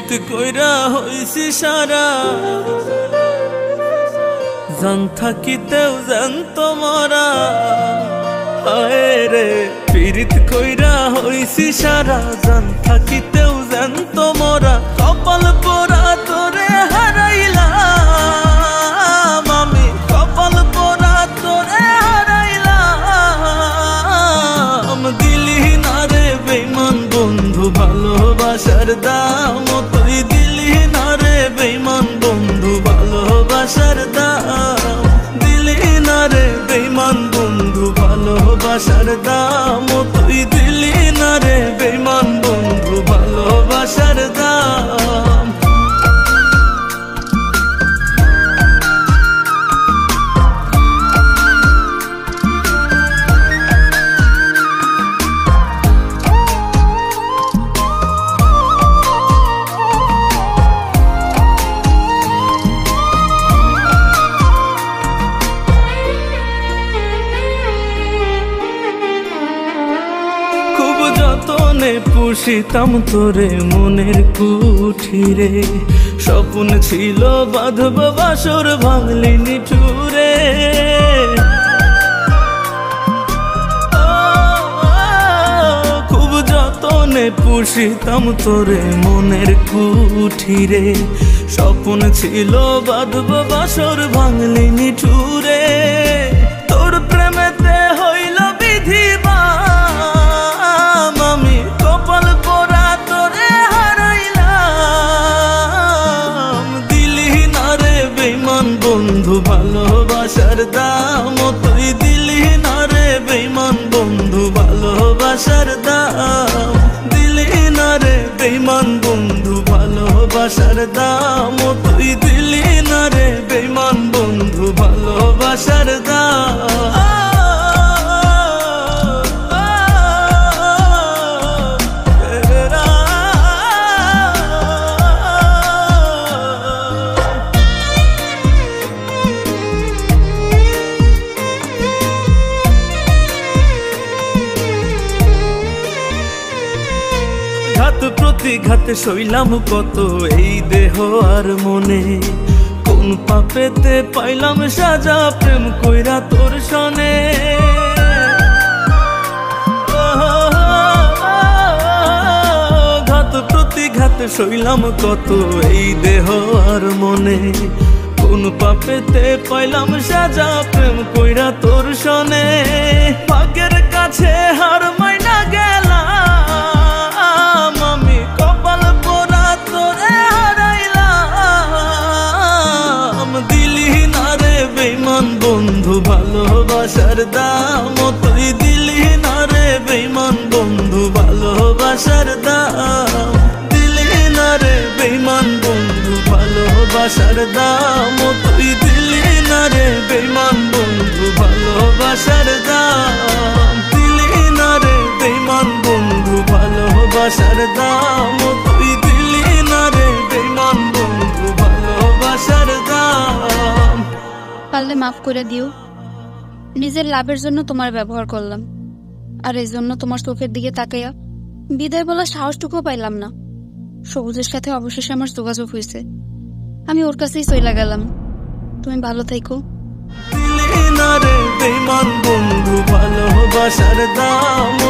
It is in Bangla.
পিরিত কইরা হইছি সারা জান থাকিতেও জানত মরা হায় রে পিরিত কইরা হইছি সারা জান থাকিতেও জানত মরা কপাল পোড়া তোরে হারাইলাম আমি কপাল পোড়া তোরে হারাইলাম দিলি না রে বেঈমান বন্ধু ভালোবাসার দাম তুই দিলি না রে বেঈমান বন্ধু ভালোবাসার দাম দিলি না রে বেঈমান বন্ধু ভালোবাসার দাম তুই দিলি না রে বেঈমান বন্ধু ভালোবাসার দাম যতনে পুষিতাম তোরে মনের কুঠিরে স্বপ্ন ছিল বাঁধব বাসর ভাঙলি নিঠুরে খুব যতনে পুষিতাম তোরে মনের কুঠিরে স্বপ্ন ছিল বাঁধব বাসর ভাঙলি নিঠুরে তোর প্রেমেতে হইল বিধি আমি কপাল পোড়া তোরে হারাইলাম দিলি না রে বেঈমান বন্ধু ভালোবাসার দাম তুই দিলি না রে বেঈমান বন্ধু ভালোবাসার দাম দিলি না রে বেঈমান বন্ধু ভালোবাসার দাম তুই দিলি না রে বেঈমান বন্ধু ভালোবাসার দাম ঘাত প্রতিঘাতে সইলাম কত এই দেহ আর মনে কোন পাপেতে পাইলাম সাজা প্রেম কইরা তোর সনে ঘাত প্রতিঘাতে সইলাম কত এই দেহ আর মনে কোন পাপেতে পাইলাম সাজা প্রেম কইরা তোর সনে ভাগ্যের কাছে হার মাইনা গেলাম আমি কপাল পোড়া তোরে হারাইলাম দিলি না রে বেঈমান বন্ধু ভালোবাসার দাম তুই দিলি না রে বেঈমান বন্ধু ভালোবাসার দাম দিলি না রে বেঈমান বন্ধু ভালোবাসার দাম তুই দিলি না রে বেঈমান বন্ধু ভালোবাসার দাম দিলি না রে বেঈমান বন্ধু ভালোবাসার দাম তুই দিলি না রে বেঈমান বন্ধু ভালোবাসার দাম পারলে মাফ করে দিও নিজের লাভের জন্য তোমার ব্যবহার করলাম আর এই জন্য তোমার চোখের দিকে তাকাইয়া বিদায় বলার সাহসটুকুও পাইলাম না সবুজের সাথে অবশেষে আমার যোগাযোগ হয়েছে আমি ওর কাছেই চইলা গেলাম তুমি ভালো থাইকো দিলি না রে বেঈমান বন্ধু ভালোবাসার দাম